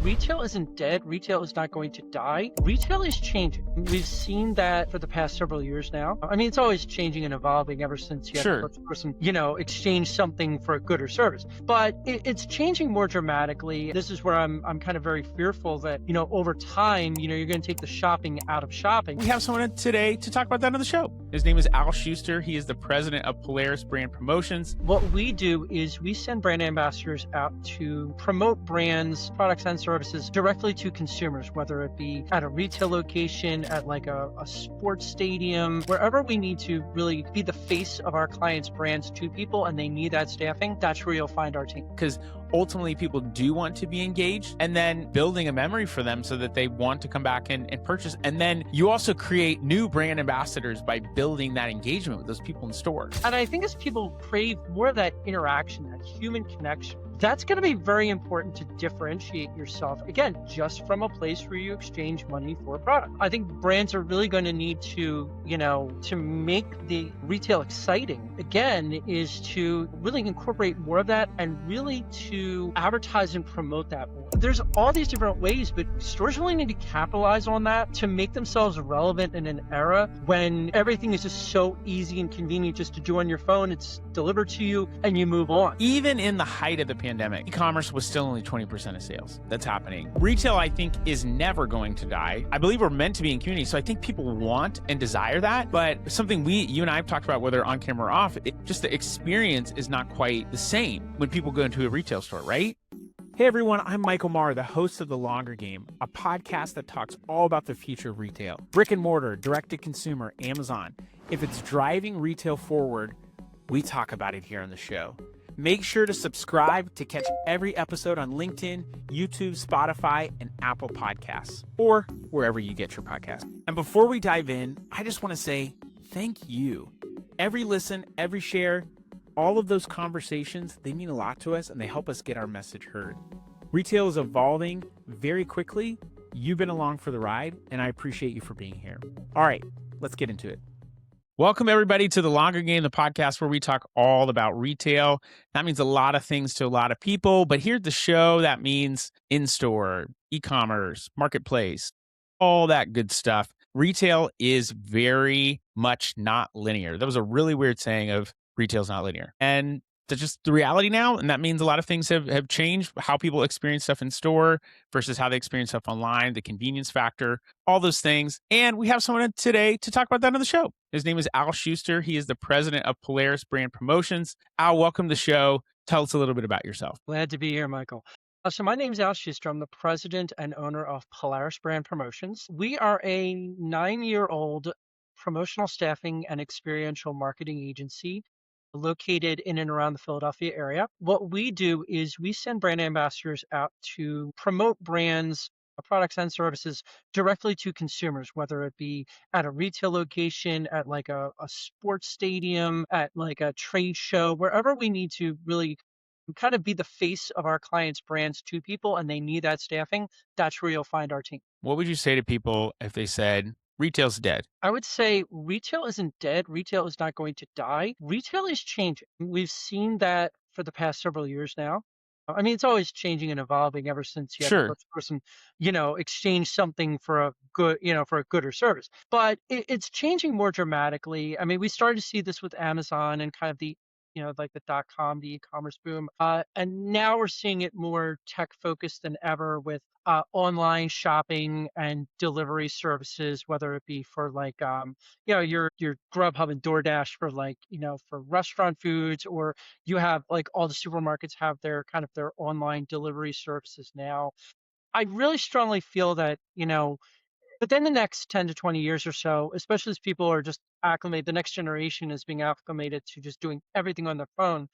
retail isn't dead. Retail is not going to die. Retail is changing. We've seen that for the past several years now. I mean, it's always changing and evolving ever since you had the Sure. first person, exchange something for a good or service. But it's changing more dramatically. This is where I'm kind of very fearful that, over time, you're going to take the shopping out of shopping. We have someone today to talk about that on the show. His name is Al Schuster. He is the president of Polaris Brand Promotions. What we do is we send brand ambassadors out to promote brands, products, and services directly to consumers, whether it be at a retail location, at like a sports stadium, wherever we need to really be the face of our clients' brands to people and they need that staffing. That's where you'll find our team. Because ultimately people do want to be engaged, and then building a memory for them so that they want to come back and purchase. And then you also create new brand ambassadors by building that engagement with those people in store. And I think as people crave more of that interaction, that human connection, that's going to be very important to differentiate yourself, again, just from a place where you exchange money for a product. I think brands are really going to need to, to make the retail exciting, again, is to really incorporate more of that and really to advertise and promote that more. There's all these different ways, but stores really need to capitalize on that to make themselves relevant in an era when everything is just so easy and convenient just to do on your phone. It's delivered to you and you move on. Even in the height of the pandemic, e-commerce was still only 20% of sales. That's happening. Retail, I think, is never going to die. I believe we're meant to be in community, so I think people want and desire that. But something you and I have talked about, whether on camera or off, just the experience is not quite the same when people go into a retail store, right? Hey everyone, I'm Michael Maher, the host of The Longer Game, a podcast that talks all about the future of retail. Brick and mortar, direct-to-consumer, Amazon. If it's driving retail forward, we talk about it here on the show. Make sure to subscribe to catch every episode on LinkedIn, YouTube, Spotify, and Apple Podcasts, or wherever you get your podcasts. And before we dive in, I just want to say thank you. Every listen, every share, all of those conversations, they mean a lot to us and they help us get our message heard. Retail is evolving very quickly. You've been along for the ride, and I appreciate you for being here. All right, let's get into it. Welcome, everybody, to The Longer Game, the podcast where we talk all about retail. That means a lot of things to a lot of people, but here at the show, that means in-store, e-commerce, marketplace, all that good stuff. Retail is very much not linear. That was a really weird saying of retail's not linear. And that's just the reality now. And that means a lot of things have changed, how people experience stuff in store versus how they experience stuff online, the convenience factor, all those things. And we have someone today to talk about that on the show. His name is Al Schuster. He is the president of Polaris Brand Promotions. Al, welcome to the show. Tell us a little bit about yourself. Glad to be here, Michael. So my name is Al Schuster. I'm the president and owner of Polaris Brand Promotions. We are a 9-year-old promotional staffing and experiential marketing agency located in and around the Philadelphia area. What we do is we send brand ambassadors out to promote brands, products, and services directly to consumers, whether it be at a retail location, at like a sports stadium, at like a trade show, wherever we need to really kind of be the face of our clients' brands to people and they need that staffing. That's where you'll find our team. What would you say to people if they said, retail's dead? I would say retail isn't dead. Retail is not going to die. Retail is changing. We've seen that for the past several years now. I mean, it's always changing and evolving ever since you had the first person, exchange something for a good, for a good or service. But it's changing more dramatically. I mean, we started to see this with Amazon and kind of the like the .com, the e-commerce boom. And now we're seeing it more tech focused than ever with online shopping and delivery services, whether it be for like, your Grubhub and DoorDash for like, for restaurant foods, or you have like all the supermarkets have their kind of their online delivery services now. I really strongly feel that, within the next 10 to 20 years or so, especially as people are just acclimated, the next generation is being acclimated to just doing everything on their phone,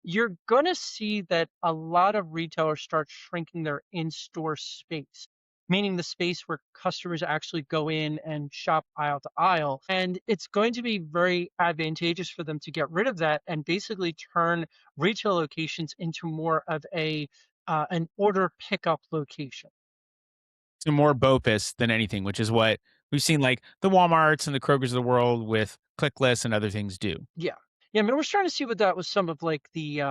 you're going to see that a lot of retailers start shrinking their in-store space, meaning the space where customers actually go in and shop aisle to aisle. And it's going to be very advantageous for them to get rid of that and basically turn retail locations into more of an order pickup location. To more BOPIS than anything, which is what we've seen like the Walmarts and the Krogers of the world with ClickList and other things do. Yeah. I mean, we're starting to see what that was some of like the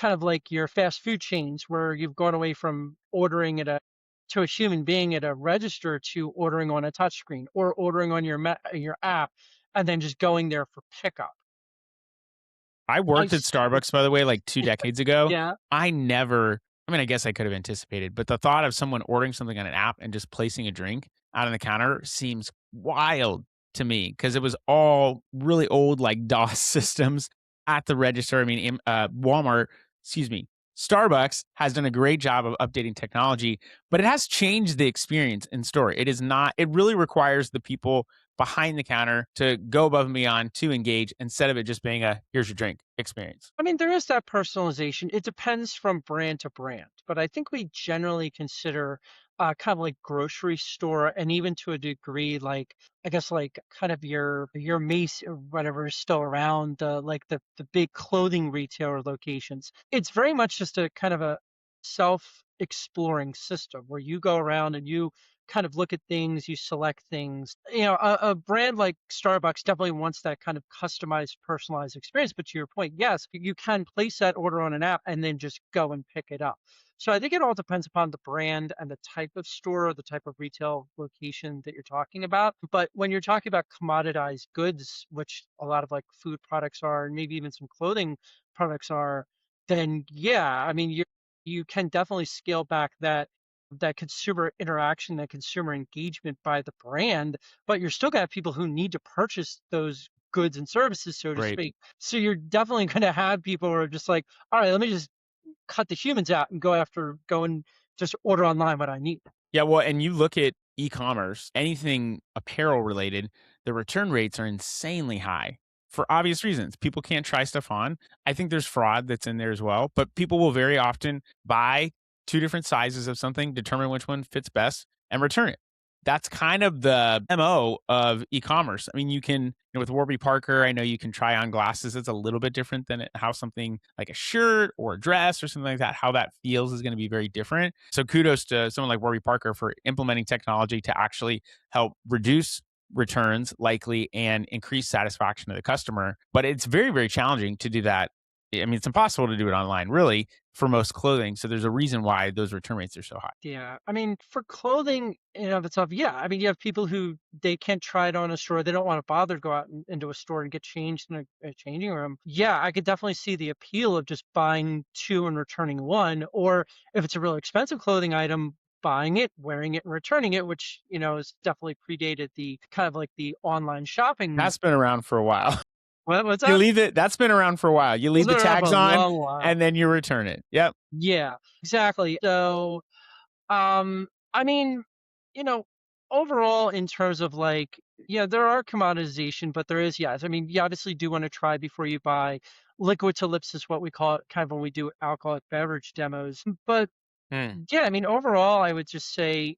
kind of like your fast food chains where you've gone away from ordering to a human being at a register to ordering on a touchscreen or ordering on your app and then just going there for pickup. I I've worked at seen Starbucks, by the way, like 2 decades ago. Yeah. I never I mean, I guess I could have anticipated, but the thought of someone ordering something on an app and just placing a drink out on the counter seems wild to me because it was all really old, like, DOS systems at the register. I mean, Walmart excuse me, Starbucks has done a great job of updating technology, but it has changed the experience in store. It really requires the people behind the counter to go above and beyond to engage instead of it just being a here's your drink experience. I mean, there is that personalization. It depends from brand to brand, but I think we generally consider kind of like grocery store and even to a degree, like I guess like kind of your Mace or whatever is still around, like the big clothing retailer locations. It's very much just a kind of a self-exploring system where you go around and you kind of look at things, you select things. A brand like Starbucks definitely wants that kind of customized, personalized experience. But to your point, yes, you can place that order on an app and then just go and pick it up. So I think it all depends upon the brand and the type of store or the type of retail location that you're talking about. But when you're talking about commoditized goods, which a lot of like food products are, and maybe even some clothing products are, then yeah, I mean you can definitely scale back that consumer interaction, that consumer engagement by the brand, but you're still gonna have people who need to purchase those goods and services, so to Right. speak. So you're definitely gonna have people who are just like, all right, let me just cut the humans out and go and just order online what I need. Yeah, well, and you look at e-commerce, anything apparel related, the return rates are insanely high for obvious reasons. People can't try stuff on. I think there's fraud that's in there as well, but people will very often buy two different sizes of something, determine which one fits best, and return it. That's kind of the MO of e-commerce. I mean, with Warby Parker, I know you can try on glasses. It's a little bit different than how something like a shirt or a dress or something like that, how that feels is going to be very different. So kudos to someone like Warby Parker for implementing technology to actually help reduce returns likely and increase satisfaction of the customer. But it's very, very challenging to do that. I mean, it's impossible to do it online, really, for most clothing. So there's a reason why those return rates are so high. Yeah, I mean, for clothing in and of itself, yeah. I mean, you have people who they can't try it on a store. They don't want to bother to go out into a store and get changed in a changing room. Yeah, I could definitely see the appeal of just buying two and returning one, or if it's a really expensive clothing item, buying it, wearing it, and returning it, which is definitely predated the kind of like the online shopping. That's been around for a while. What's You that? leave it that's been around for a while. You It's leave the been around for tags a on, long while. and then you return it. Yep. Yeah, exactly. So I mean, you know, overall, in terms of like, yeah, there are commoditization, but there is, yes. I mean, you obviously do want to try before you buy. Liquid to lips is what we call it, kind of when we do alcoholic beverage demos. But Mm, yeah, I mean, overall, I would just say,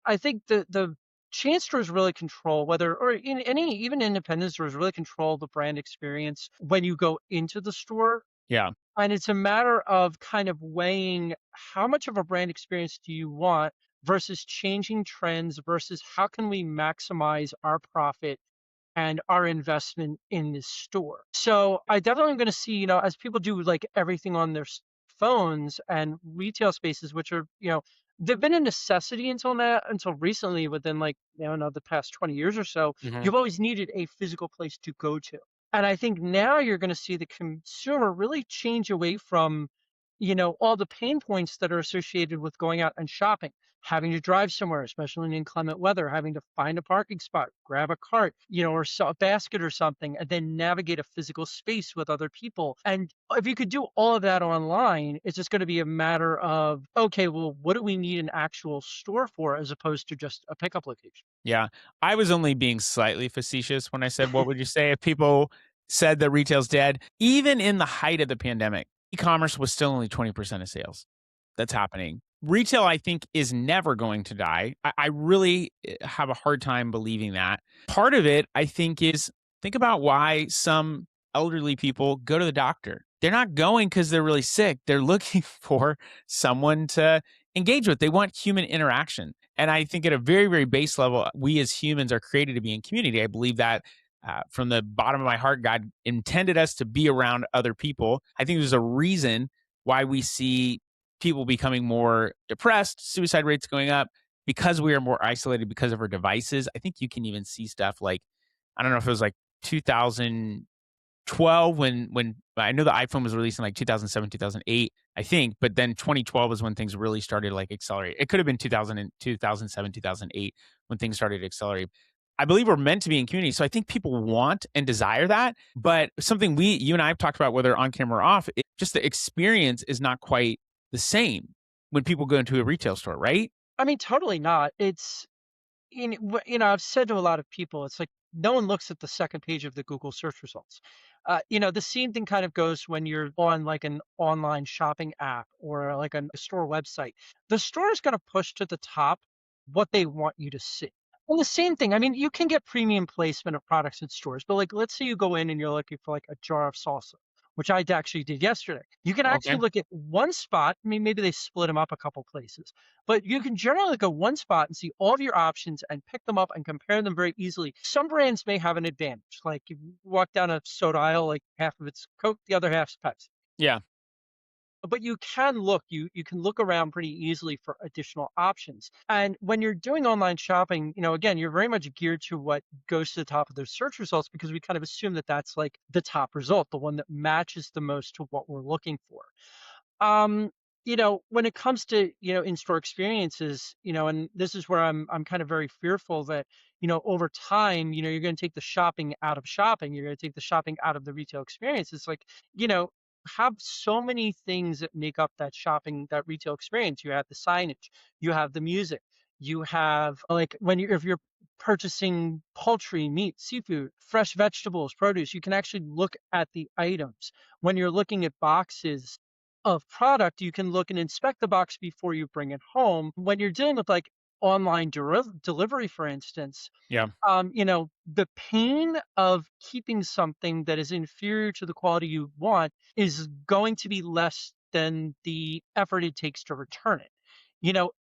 I think the chain stores really control whether, or in any even independent stores really control the brand experience when you go into the store. yeah. And it's a matter of kind of weighing how much of a brand experience do you want versus changing trends versus how can we maximize our profit and our investment in this store. So I definitely am going to see, as people do like everything on their phones and retail spaces, which are, they've been a necessity until now, until recently, within like, the past 20 years or so, Mhm. you've always needed a physical place to go to. And I think now you're going to see the consumer really change away from, all the pain points that are associated with going out and shopping, having to drive somewhere, especially in inclement weather, having to find a parking spot, grab a cart, or a basket or something, and then navigate a physical space with other people. And if you could do all of that online, it's just going to be a matter of, okay, well, what do we need an actual store for as opposed to just a pickup location? Yeah. I was only being slightly facetious when I said, what would you say if people said that retail's dead? Even in the height of the pandemic, e-commerce was still only 20% of sales. That's happening. Retail, I think, is never going to die. I really have a hard time believing that. Part of it, I think, is think about why some elderly people go to the doctor. They're not going because they're really sick. They're looking for someone to engage with. They want human interaction. And I think at a very, very base level, we as humans are created to be in community. I believe that from the bottom of my heart, God intended us to be around other people. I think there's a reason why we see people becoming more depressed, suicide rates going up, because we are more isolated because of our devices. I think you can even see stuff like, I don't know if it was like 2012 when I know the iPhone was released in like 2007, 2008, I think, but then 2012 is when things really started like accelerate. It could have been 2007, 2008 when things started to accelerate. I believe we're meant to be in community. So I think people want and desire that. But something you and I have talked about, whether on camera or off, just the experience is not quite the same when people go into a retail store, right? I mean, totally not. I've said to a lot of people, it's like no one looks at the second page of the Google search results. The same thing kind of goes when you're on like an online shopping app or like a store website. The store is going to push to the top what they want you to see. And the same thing, I mean, you can get premium placement of products in stores, but like, let's say you go in and you're looking for like a jar of salsa, which I actually did yesterday. You can actually Okay. look at one spot. I mean, maybe they split them up a couple places, but you can generally go one spot and see all of your options and pick them up and compare them very easily. Some brands may have an advantage. Like if you walk down a soda aisle, like half of it's Coke, the other half's Pepsi. Yeah. But you can look around pretty easily for additional options. And when you're doing online shopping, again, you're very much geared to what goes to the top of those search results because we kind of assume that that's like the top result, the one that matches the most to what we're looking for. Um, when it comes to, in-store experiences, and this is where I'm kind of very fearful that, over time, you're going to take the shopping out of shopping. You're going to take the shopping out of the retail experience. It's like, have so many things that make up that shopping, that retail experience. You have the signage, you have the music, you have like if you're purchasing poultry, meat, seafood, fresh vegetables, produce, you can actually look at the items. When you're looking at boxes of product, you can look and inspect the box before you bring it home. When you're dealing with like online delivery, for instance, Yeah. the pain of keeping something that is inferior to the quality you want is going to be less than the effort it takes to return it.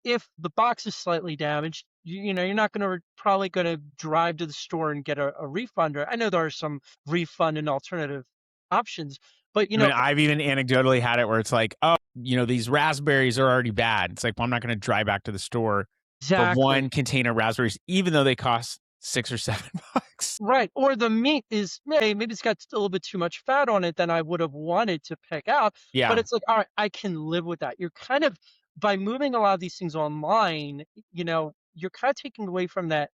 If the box is slightly damaged, you're not going to probably going to drive to the store and get a refund. Or I know there are some refund and alternative options, but I mean, I've even anecdotally had it where it's like, oh, these raspberries are already bad. It's like, well, I'm not going to drive back to the store for one exactly. container of raspberries, even though they cost 6 or 7 bucks. Right, or the meat is maybe it's got a little bit too much fat on it than I would have wanted to pick out, but Yeah. it's like, "All right, I can live with that." You're kind of by moving a lot of these things online, you're kind of taking away from that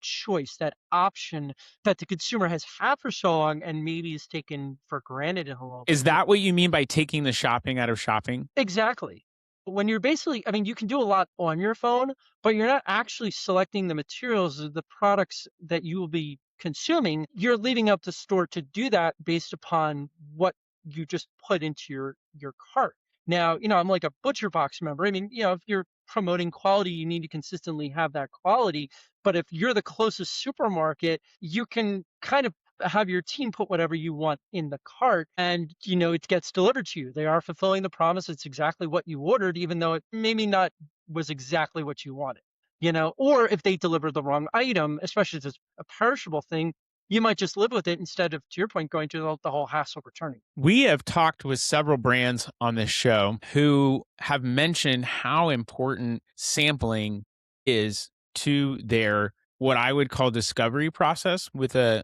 choice, that option that the consumer has had for so long and maybe is taken for granted a little bit. Is that what you mean by taking the shopping out of shopping? Exactly. When you're basically I mean, you can do a lot on your phone, but you're not actually selecting the materials or the products that you will be consuming. You're leaving up the store to do that based upon what you just put into your cart. Now, I'm like a Butcher Box member. I mean, if you're promoting quality, you need to consistently have that quality. But if you're the closest supermarket, you can kind of have your team put whatever you want in the cart and it gets delivered to you. They are fulfilling the promise. It's exactly what you ordered, even though it maybe not was exactly what you wanted. Or if they deliver the wrong item, especially if it's a perishable thing, you might just live with it instead of, to your point, going through the whole hassle of returning. We have talked with several brands on this show who have mentioned how important sampling is to their what I would call discovery process with a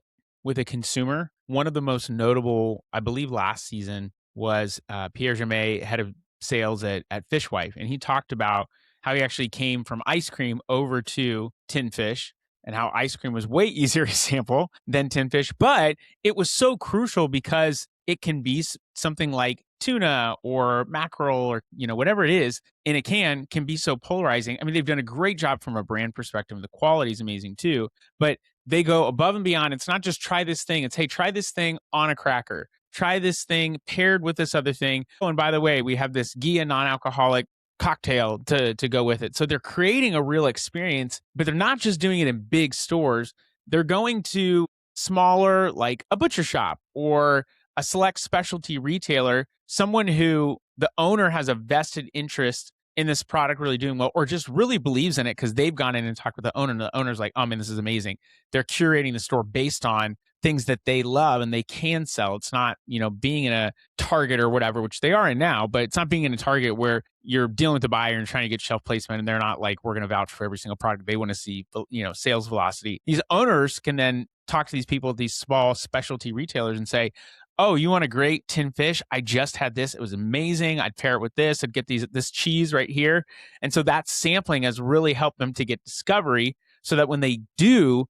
consumer. One of the most notable, I believe, last season was Pierre Jamais, head of sales at Fishwife, and he talked about how he actually came from ice cream over to tin fish and how ice cream was way easier to sample than tin fish, but it was so crucial because it can be something like tuna or mackerel or whatever it is in a can be so polarizing. I mean, they've done a great job from a brand perspective. The quality is amazing too, but they go above and beyond. It's not just try this thing. It's, hey, try this thing on a cracker. Try this thing paired with this other thing. Oh, and by the way, we have this Gia non-alcoholic cocktail to go with it. So they're creating a real experience, but they're not just doing it in big stores. They're going to smaller, like a butcher shop or a select specialty retailer, someone who the owner has a vested interest in this product really doing well, or just really believes in it because they've gone in and talked with the owner, and the owner's like, oh man, this is amazing. They're curating the store based on things that they love and they can sell. It's not, being in a Target or whatever, which they are in now, but it's not being in a Target where you're dealing with the buyer and trying to get shelf placement, and they're not like, we're going to vouch for every single product. They want to see, sales velocity. These owners can then talk to these people, these small specialty retailers, and say, oh, you want a great tin fish? I just had this. It was amazing. I'd pair it with this. I'd get this cheese right here. And so that sampling has really helped them to get discovery, so that when they do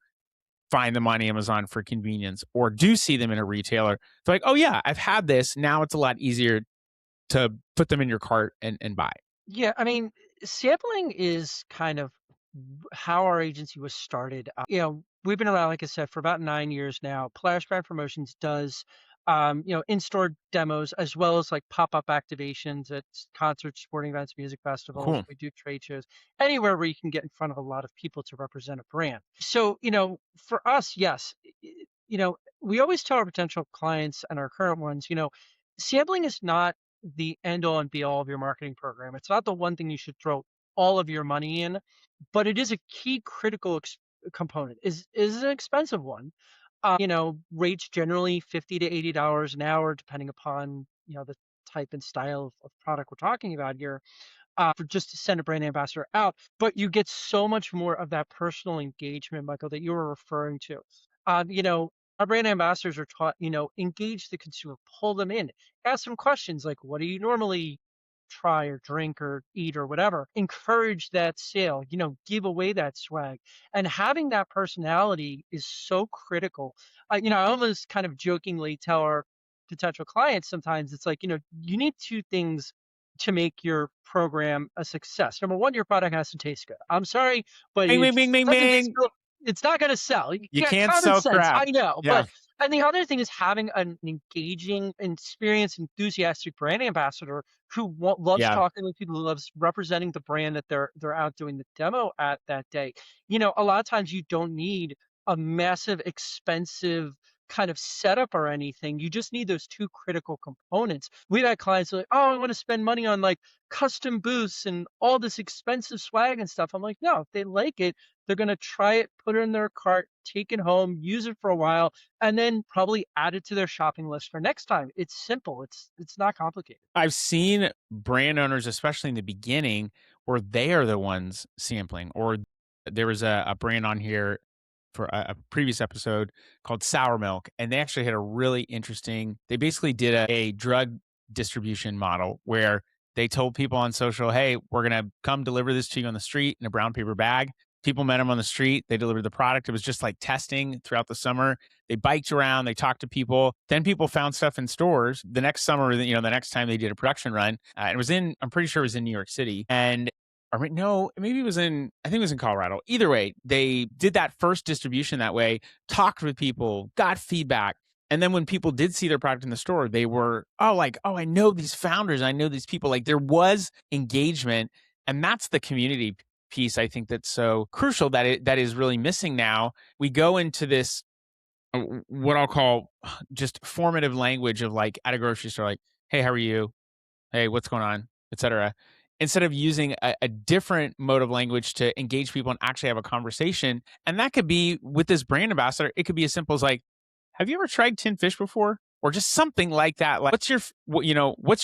find them on Amazon for convenience or do see them in a retailer, they're like, oh yeah, I've had this. Now it's a lot easier to put them in your cart and buy. Yeah, I mean, sampling is kind of how our agency was started. We've been around, like I said, for about 9 years now. Polaris Brand Promotions does, in-store demos as well as like pop-up activations at concerts, sporting events, music festivals. Cool. We do trade shows, anywhere where you can get in front of a lot of people to represent a brand. So, for us, yes, we always tell our potential clients and our current ones, sampling is not the end all and be all of your marketing program. It's not the one thing you should throw all of your money in, but it is a key critical component. Is an expensive one. Rates generally $50 to $80 an hour, depending upon the type and style of product we're talking about here. For just to send a brand ambassador out, but you get so much more of that personal engagement, Michael, that you were referring to. Our brand ambassadors are taught, engage the consumer, pull them in, ask them questions like, what do you normally try or drink or eat or whatever? Encourage that sale, give away that swag. And having that personality is so critical. I almost kind of jokingly tell our potential clients sometimes it's like, you need two things to make your program a success. Number one, your product has to taste good. I'm sorry, but Bing, it bing, bing, bing, doesn't taste bing. good. It's not going to sell. You You got can't common sell sense. crap. I know, Yeah. but and the other thing is having an engaging, experienced, enthusiastic brand ambassador who loves Yeah. talking with people, who loves representing the brand that they're out doing the demo at that day. A lot of times you don't need a massive, expensive kind of setup or anything. You just need those two critical components. We've had clients like, oh, I want to spend money on like custom booths and all this expensive swag and stuff. I'm like, no, if they like it, they're going to try it, put it in their cart, take it home, use it for a while, and then probably add it to their shopping list for next time. It's simple. It's not complicated. I've seen brand owners, especially in the beginning, where they are the ones sampling. Or there was a brand on here for a previous episode called Sour Milk, and they actually had a really interesting. They basically did a drug distribution model where they told people on social, "Hey, we're gonna come deliver this to you on the street in a brown paper bag." People met them on the street. They delivered the product. It was just like testing throughout the summer. They biked around, they talked to people. Then people found stuff in stores. The next summer, the next time they did a production run, it was I'm pretty sure it was in New York City. And or no, maybe it was I think it was in Colorado. Either way, they did that first distribution that way, talked with people, got feedback. And then when people did see their product in the store, they were, oh, I know these founders, I know these people. Like there was engagement. And that's the community piece, I think, that's so crucial that is really missing now. We go into this what I'll call just formative language of like at a grocery store, like, hey, how are you? Hey, what's going on? Etc. Instead of using a different mode of language to engage people and actually have a conversation. And that could be with this brand ambassador. It could be as simple as like, have you ever tried tin fish before? Or just something like that. Like, what's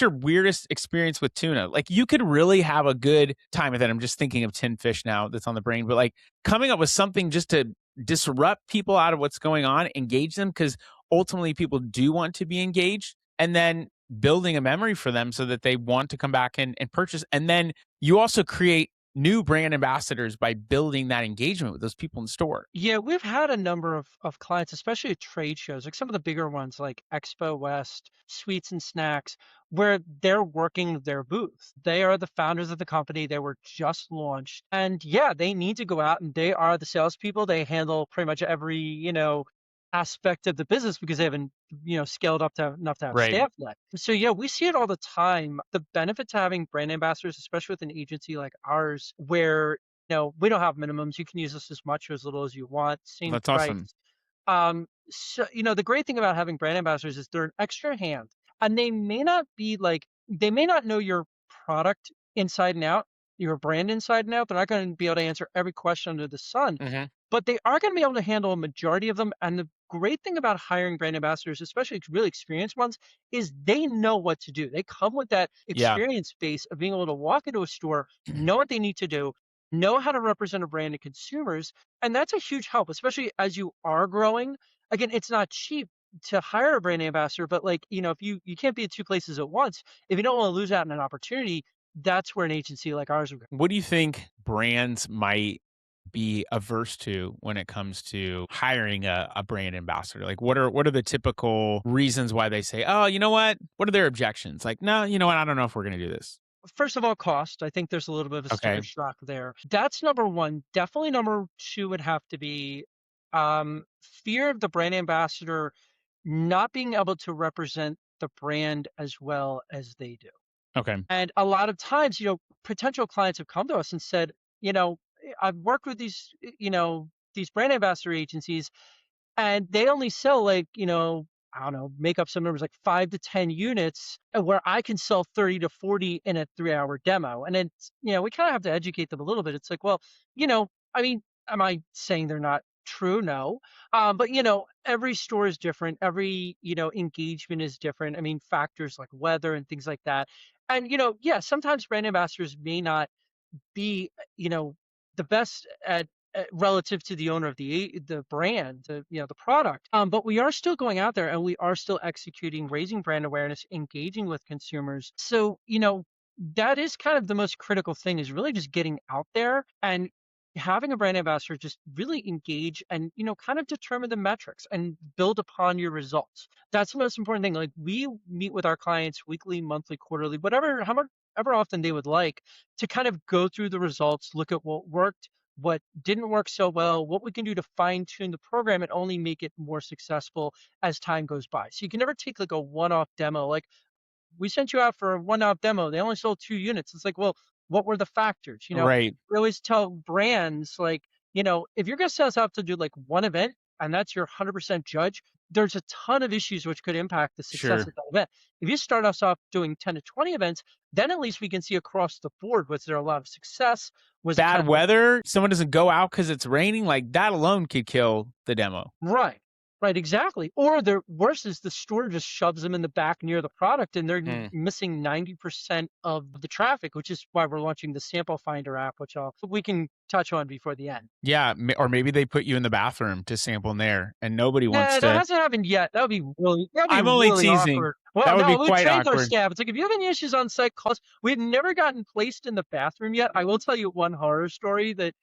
your weirdest experience with tuna? Like, you could really have a good time with it. I'm just thinking of tin fish now that's on the brain, but like coming up with something just to disrupt people out of what's going on, engage them, because ultimately people do want to be engaged, and then building a memory for them so that they want to come back and purchase. And then you also create new brand ambassadors by building that engagement with those people in store. Yeah, we've had a number of clients, especially at trade shows, like some of the bigger ones like Expo West, Sweets and Snacks, where they're working their booth. They are the founders of the company. They were just launched. And yeah, they need to go out and they are the salespeople. They handle pretty much every, aspect of the business because they haven't, scaled up to enough to have Right. staff yet. So yeah, we see it all the time. The benefit to having brand ambassadors, especially with an agency like ours, where we don't have minimums. You can use this as much or as little as you want, same That's price. awesome. So, the great thing about having brand ambassadors is they're an extra hand and they may not know your product inside and out, your brand inside and out. They're not going to be able to answer every question under the sun, Hmm. but they are going to be able to handle a majority of them. And the great thing about hiring brand ambassadors, especially really experienced ones, is they know what to do. They come with that Yeah. experience base of being able to walk into a store, know what they need to do, know how to represent a brand to consumers. And that's a huge help, especially as you are growing. Again, it's not cheap to hire a brand ambassador, but like, if you can't be at two places at once, if you don't want to lose out on an opportunity, that's where an agency like ours would go. What do you think brands might be averse to when it comes to hiring a brand ambassador? Like what are the typical reasons why they say, "Oh, you know what? What are their objections?" Like, "No, you know what? I don't know if we're going to do this." First of all, cost. I think there's a little bit of a sticker Okay. shock there. That's number one. Definitely number two would have to be fear of the brand ambassador not being able to represent the brand as well as they do. Okay. And a lot of times, potential clients have come to us and said, I've worked with these brand ambassador agencies, and they only sell like, I don't know, make up some numbers like 5 to 10 units, where I can sell 30 to 40 in a 3-hour demo. And it's, we kind of have to educate them a little bit. It's like, well, I mean, am I saying they're not true? No. But every store is different. Every, engagement is different. I mean, factors like weather and things like that. And, yeah, sometimes brand ambassadors may not be, the best at relative to the owner of the brand, the product. But we are still going out there and we are still executing, raising brand awareness, engaging with consumers. So, that is kind of the most critical thing is really just getting out there and having a brand ambassador just really engage and, kind of determine the metrics and build upon your results. That's the most important thing. Like we meet with our clients weekly, monthly, quarterly, whatever, however ever often they would like to kind of go through the results, look at what worked, what didn't work so well, what we can do to fine tune the program and only make it more successful as time goes by. So you can never take like a one off demo, like we sent you out for a one off demo. They only sold 2 units. It's like, well, what were the factors? Right. We always tell brands, like, if you're going to set us out to do like one event and that's your 100% judge, there's a ton of issues which could impact the success Sure. of that event. If you start us off doing 10 to 20 events, then at least we can see across the board, was there a lot of success? Was it kind Bad of like, weather, someone doesn't go out cuz it's raining, like that alone could kill the demo. right. Right, exactly. Or the worst is the store just shoves them in the back near the product and they're Mm. missing 90% of the traffic, which is why we're launching the sample finder app, which we can touch on before the end. Yeah, or maybe they put you in the bathroom to sample in there and nobody wants Nah, that to. hasn't happened yet. That'd be I'm only really teasing. awkward. Well, That would no, be we quite trained our awkward. staff. It's like, if you have any issues on site, call us. We've never gotten placed in the bathroom yet. I will tell you one horror story that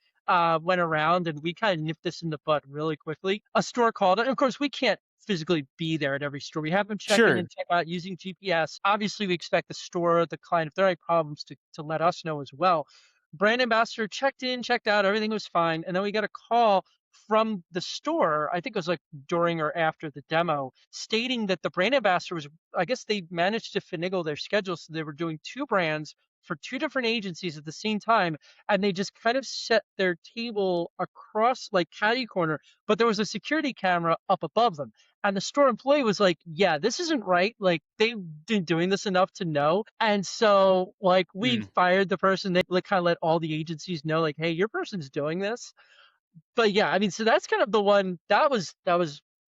went around, and we kind of nipped this in the butt really quickly. A store called, and of course, we can't physically be there at every store. We have them check in Sure. and check out using GPS. Obviously, we expect the store, the client, if there are any problems, to let us know as well. Brand ambassador checked in, checked out, everything was fine. And then we got a call from the store, I think it was like during or after the demo, stating that the brand ambassador was, I guess they managed to finagle their schedule. So they were doing two brands for two different agencies at the same time. And they just kind of set their table across like catty corner, but there was a security camera up above them. And the store employee was like, yeah, this isn't right. Like they've been doing this enough to know. And so like we Mm. fired the person. They like kind of let all the agencies know, like, hey, your person's doing this. But yeah, I mean, so that's kind of the one that was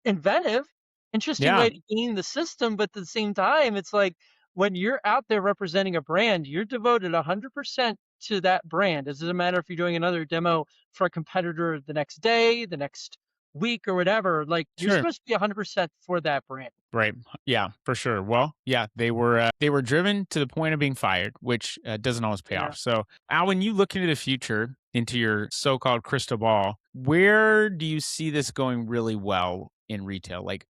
inventive, interesting Yeah, way to game the system, but at the same time, it's like when you're out there representing a brand, you're devoted 100% to that brand. It doesn't matter if you're doing another demo for a competitor the next day, the next week, or whatever. Like you're sure. supposed to be 100% for that brand. Right. Yeah, for sure. Well, yeah, they were driven to the point of being fired, which doesn't always pay Yeah. off. So, Al, when you look into the future, into your so-called crystal ball, where do you see this going really well in retail? Like,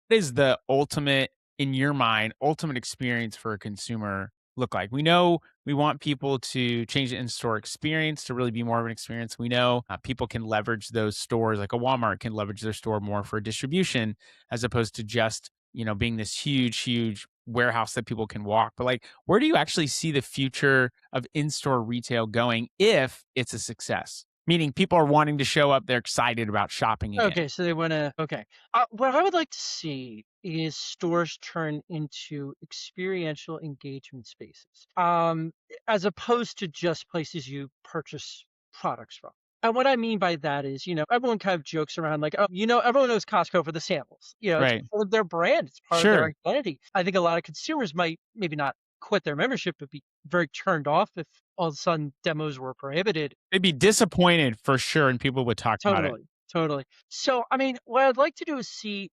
what is the ultimate, in your mind, ultimate experience for a consumer look like? We know we want people to change the in-store experience to really be more of an experience. We know people can leverage those stores, like a Walmart can leverage their store more for distribution as opposed to just, being this huge, huge warehouse that people can walk. But like, where do you actually see the future of in-store retail going if it's a success? Meaning people are wanting to show up, they're excited about shopping again. Okay, so they wanna okay. What I would like to see is stores turn into experiential engagement spaces, as opposed to just places you purchase products from. And what I mean by that is, everyone kind of jokes around like, "Oh, everyone knows Costco for the samples." It's Right. part of their brand, it's part of their Sure. identity. I think a lot of consumers might maybe not quit their membership, but be very turned off if all of a sudden demos were prohibited. They'd be disappointed for sure, and people would talk about it. Totally, totally. So, I mean, what I'd like to do is see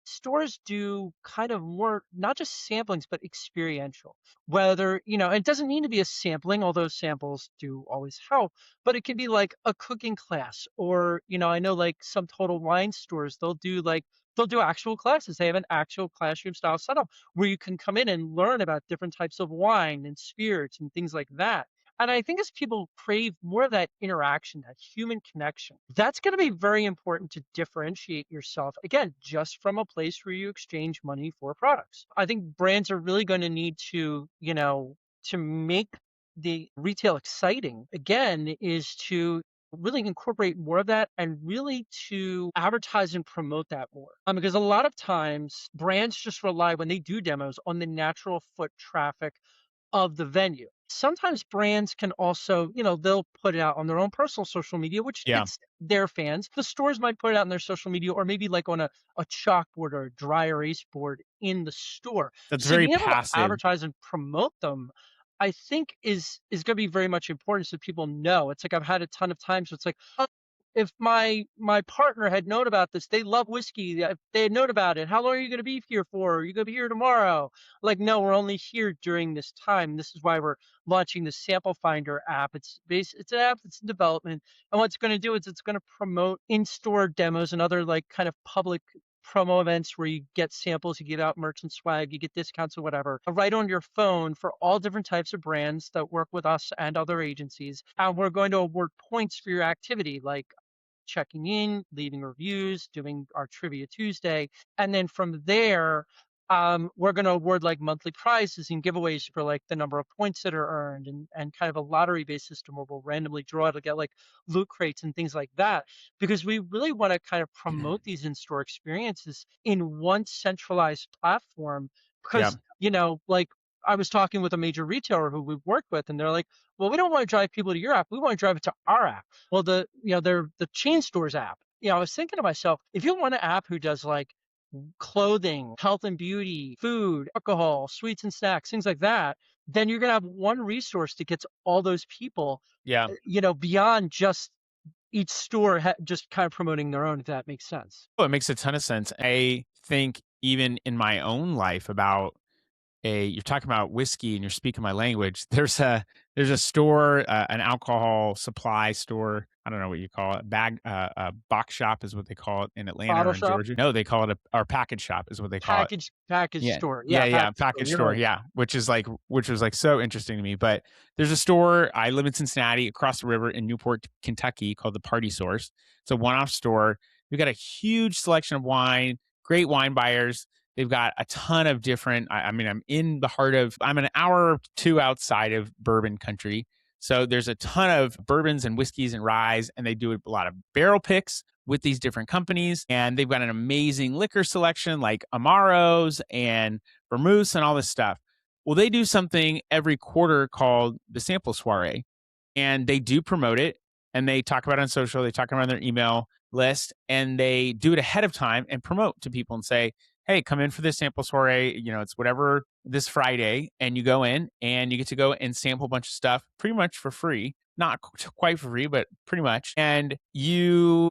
stores do kind of more, not just samplings, but experiential. Whether, it doesn't need to be a sampling, although samples do always help, but it can be like a cooking class, or, I know like some Total Wine stores, they'll do actual classes. They have an actual classroom style setup where you can come in and learn about different types of wine and spirits and things like that. And I think as people crave more of that interaction, that human connection, that's going to be very important to differentiate yourself, again, just from a place where you exchange money for products. I think brands are really going to need to, to make the retail exciting, again, is to really incorporate more of that and really to advertise and promote that more. Because a lot of times brands just rely, when they do demos, on the natural foot traffic of the venue. Sometimes brands can also, they'll put it out on their own personal social media, which Yeah. gets their fans. The stores might put it out on their social media, or maybe like on a chalkboard or a dry erase board in the store. That's So very being able to passive. advertise and promote them, I think is going to be very much important so people know. It's like I've had a ton of times where it's like, oh, if my partner had known about this, they love whiskey. If they had known about it, how long are you going to be here for? Are you going to be here tomorrow? Like, no, we're only here during this time. This is why we're launching the Sample Finder app. It's an app that's in development, and what it's going to do is it's going to promote in-store demos and other like kind of public promo events where you get samples, you give out merchant swag, you get discounts or whatever, right on your phone for all different types of brands that work with us and other agencies. And we're going to award points for your activity, like checking in, leaving reviews, doing our Trivia Tuesday. And then from there, we're going to award like monthly prizes and giveaways for like the number of points that are earned, and kind of a lottery based system where we'll randomly draw to get like loot crates and things like that. Because we really want to kind of promote these in store experiences in one centralized platform. Yeah. Because, like I was talking with a major retailer who we've worked with, and they're like, well, we don't want to drive people to your app. We want to drive it to our app. Well, they're the chain stores app. I was thinking to myself, if you want an app who does like clothing, health and beauty, food, alcohol, sweets and snacks, things like that, then you're gonna have one resource that gets all those people, Yeah. beyond just each store just kind of promoting their own, if that makes sense. Oh, it makes a ton of sense. I think even in my own life about you're talking about whiskey and you're speaking my language. There's a store, an alcohol supply store. I don't know what you call it. Box shop is what they call it in Atlanta Bottle or in shop, Georgia. No, they call it or package shop is what they call it. package Yeah. store. Yeah, Yeah, yeah, package store. package You're store, right. yeah, which was, like, so interesting to me, but there's a store I live in Cincinnati, across the river in Newport, Kentucky, called the Party Source. It's a one-off store. We've got a huge selection of wine, great wine buyers. They've got a ton of different I mean, I'm an hour or 2 outside of bourbon country, so there's a ton of bourbons and whiskeys and ryes, and they do a lot of barrel picks with these different companies, and they've got an amazing liquor selection like Amaros and vermouths and all this stuff. Well, they do something every quarter called the Sample Soiree, and they do promote it, and they talk about it on social. They talk about it on their email list, and they do it ahead of time and promote to people and say, "Hey, come in for this sample soiree. It's whatever this Friday, and you go in and you get to go and sample a bunch of stuff pretty much for free. Not quite for free, but pretty much. And you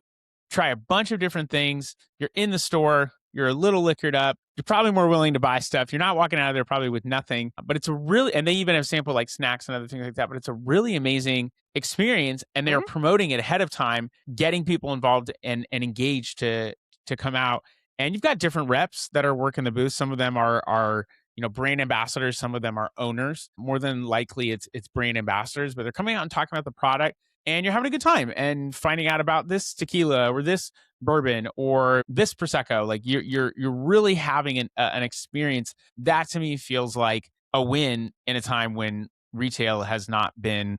try a bunch of different things. You're in the store, you're a little liquored up. You're probably more willing to buy stuff. You're not walking out of there probably with nothing, but it's a really, and they even have sample like snacks and other things like that, but it's a really amazing experience. And they're Mhm. promoting it ahead of time, getting people involved and engaged to come out. And you've got different reps that are working the booth. Some of them are brand ambassadors. Some of them are owners. More than likely, it's brand ambassadors, but they're coming out and talking about the product, and you're having a good time and finding out about this tequila or this bourbon or this prosecco. Like you're really having an experience that to me feels like a win in a time when retail has not been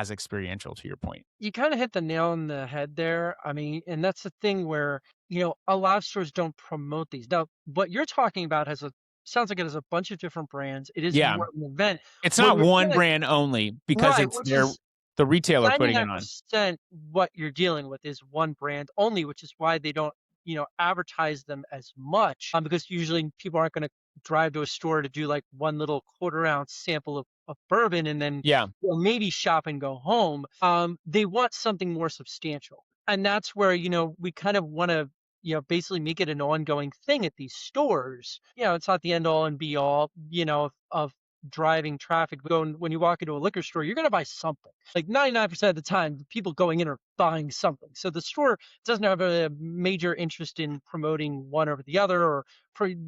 as experiential, to your point. You kind of hit the nail on the head there. I mean, and that's the thing where, a lot of stores don't promote these. Now, what you're talking about sounds like it has a bunch of different brands. It is Yeah. more of an event. It's What not we're one kind of brand only because right, it's which is the retailer putting it on. 99% what you're dealing with is one brand only, which is why they don't, advertise them as much, because usually people aren't gonna drive to a store to do, like, one little quarter ounce sample of bourbon and then, Yeah. maybe shop and go home. They want something more substantial, and that's where, we kind of wanna, basically make it an ongoing thing at these stores. It's not the end all and be all, of driving traffic. Going when you walk into a liquor store, you're gonna buy something. Like 99% of the time, the people going in are buying something. So the store doesn't have a major interest in promoting one over the other, or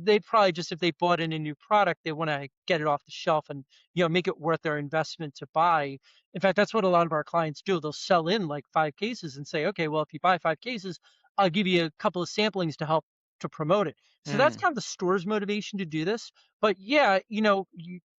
they probably just if they bought in a new product, they want to get it off the shelf and make it worth their investment to buy. In fact, that's what a lot of our clients do. They'll sell in like 5 cases and say, okay, well, if you buy 5 cases, I'll give you a couple of samplings to help to promote it. So that's Mm, kind of the store's motivation to do this. But yeah,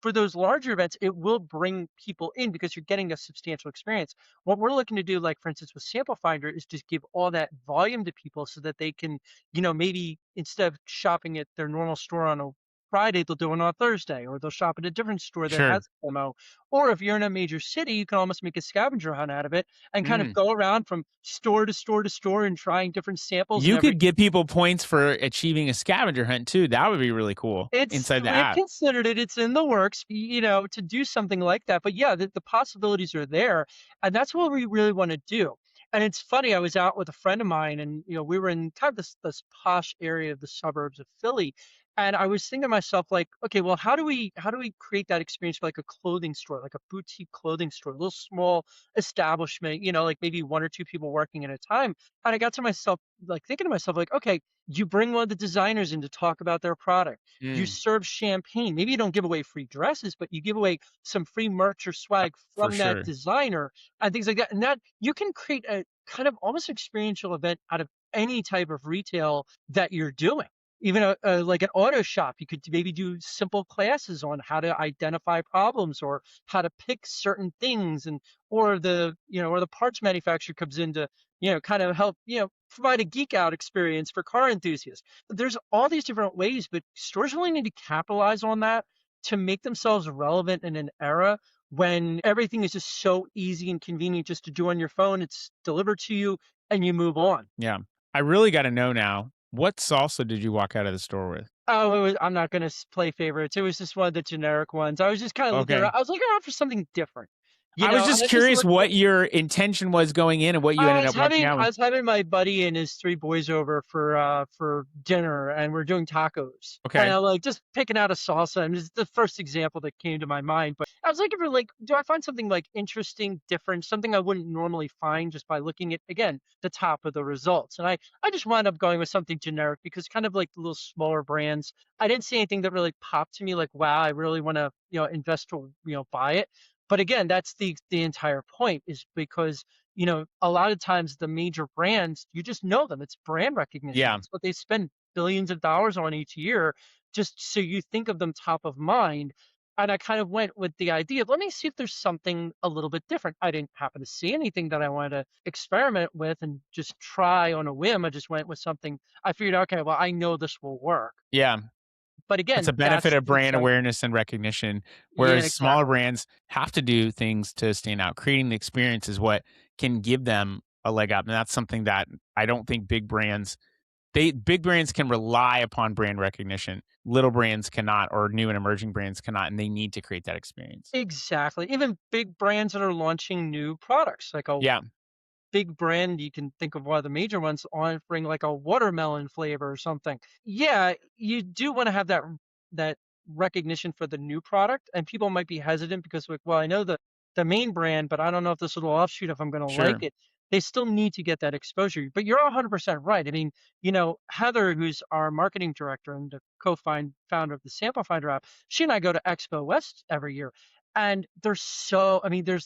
for those larger events, it will bring people in because you're getting a substantial experience. What we're looking to do, like for instance with Sample Finder, is just give all that volume to people so that they can, maybe instead of shopping at their normal store on a Friday, they'll do it on a Thursday, or they'll shop at a different store that sure. has a demo. Or if you're in a major city, you can almost make a scavenger hunt out of it and kind of Mm. go around from store to store to store and trying different samples and You every could give people points for achieving a scavenger hunt too. That would be really cool inside the we've app. considered it, it's in the works, to do something like that, but yeah, the possibilities are there, and that's what we really wanna do. And it's funny, I was out with a friend of mine and, we were in kind of this posh area of the suburbs of Philly, and I was thinking to myself like, "Okay, well, how do we create that experience for like a clothing store, like a boutique clothing store, a little small establishment, like maybe 1 or 2 people working at a time?" And I got to myself like, thinking to myself like, "Okay, you bring one of the designers in to talk about their product. You Mm, serve champagne. Maybe you don't give away free dresses, but you give away some free merch or swag for from that sure. designer and things like that. And that you can create a kind of almost experiential event out of any type of retail that you're doing. Even like an auto shop, you could maybe do simple classes on how to identify problems or how to pick certain things, and or the parts manufacturer comes in to kind of help provide a geek out experience for car enthusiasts. There's all these different ways, but stores really need to capitalize on that to make themselves relevant in an era when everything is just so easy and convenient just to do on your phone. It's delivered to you and you move on. Yeah. I really got to know now. What salsa did you walk out of the store with? Oh, I'm not going to play favorites. It was just one of the generic ones. I was just kind of looking Okay. around. I was looking around for something different, I was and just I just curious looked. what your intention was going in and what you I ended was up walking having out I with. was having my buddy and his 3 boys over for dinner, and we're doing tacos. And Okay. I'm, like, just picking out a salsa, and this is the first example that came to my mind, but I was looking for, like, do I find something, like, interesting, different, something I wouldn't normally find just by looking at, again, the top of the results, and I just wound up going with something generic because kind of like the little smaller brands, I didn't see anything that really popped to me like, "Wow, I really wanna, invest to, buy it." But again, that's the entire point is because a lot of times the major brands, you just know them. It's brand recognition. Yeah. It's what they spend billions of dollars on each year, just so you think of them top of mind. And I kind of went with the idea of let me see if there's something a little bit different. I didn't happen to see anything that I wanted to experiment with and just try on a whim. I just went with something I figured, okay, well, I know this will work. Yeah. But That's a again, benefit that's of the brand exciting. awareness and recognition, Yeah, whereas smaller exactly. brands have to do things to stand out. Creating the experience is what can give them a leg up, and that's something that I don't think big brands can rely upon brand recognition. Little brands cannot, or new and emerging brands cannot, and they need to create that experience. Exactly. Even big brands that are launching new products, like a Yeah, big brand, you can think of one of the major ones offering like a watermelon flavor or something. Yeah, you do want to have that recognition for the new product, and people might be hesitant because like, well, I know the main brand, but I don't know if this little offshoot if I'm going to like sure. it. They still need to get that exposure. But you're 100% right. I mean, Heather, who's our marketing director and the founder of the Sample Finder app, she and I go to Expo West every year. And there's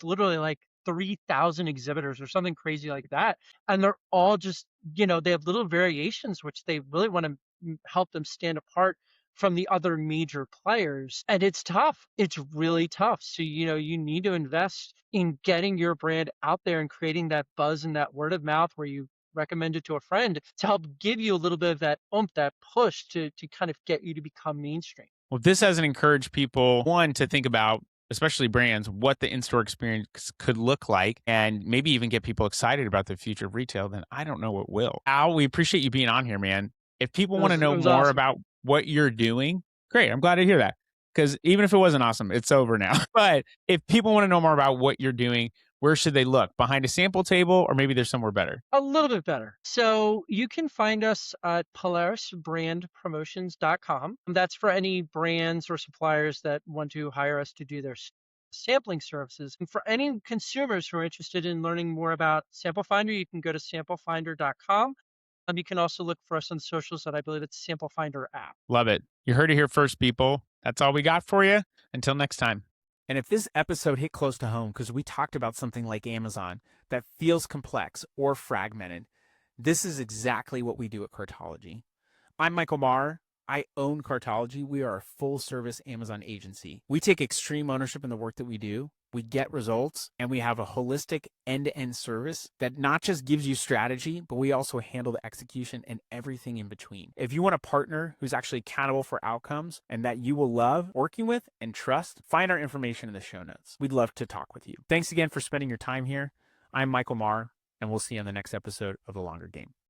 literally like 3,000 exhibitors or something crazy like that. And they're all just, they have little variations, which they really want to help them stand apart from the other major players. And it's tough. It's really tough. So, you need to invest in getting your brand out there and creating that buzz and that word of mouth where you recommend it to a friend to help give you a little bit of that oomph, that push to kind of get you to become mainstream. Well, if this hasn't encouraged people, one, to think about, especially brands, what the in-store experience could look like and maybe even get people excited about the future of retail, then I don't know what will. Al, we appreciate you being on here, man. If people It want to was it know was more awesome. about what you're doing, great. I'm glad to hear that. Because even if it wasn't awesome, it's over now. But if people want to know more about what you're doing, where should they look? Behind a sample table, or maybe there's somewhere better? A little bit better. So you can find us at polarisbrandpromotions.com. That's for any brands or suppliers that want to hire us to do their sampling services. And for any consumers who are interested in learning more about Sample Finder, you can go to samplefinder.com. You can also look for us on socials that I believe it's Sample Finder app. Love it. You heard it here first, people. That's all we got for you. Until next time. And if this episode hit close to home because we talked about something like Amazon that feels complex or fragmented, this is exactly what we do at Cartology. I'm Michael Marr. I own Cartology. We are a full-service Amazon agency. We take extreme ownership in the work that we do. We get results, and we have a holistic end-to-end service that not just gives you strategy, but we also handle the execution and everything in between. If you want a partner who's actually accountable for outcomes and that you will love working with and trust, find our information in the show notes. We'd love to talk with you. Thanks again for spending your time here. I'm Michael Marr, and we'll see you on the next episode of The Longer Game.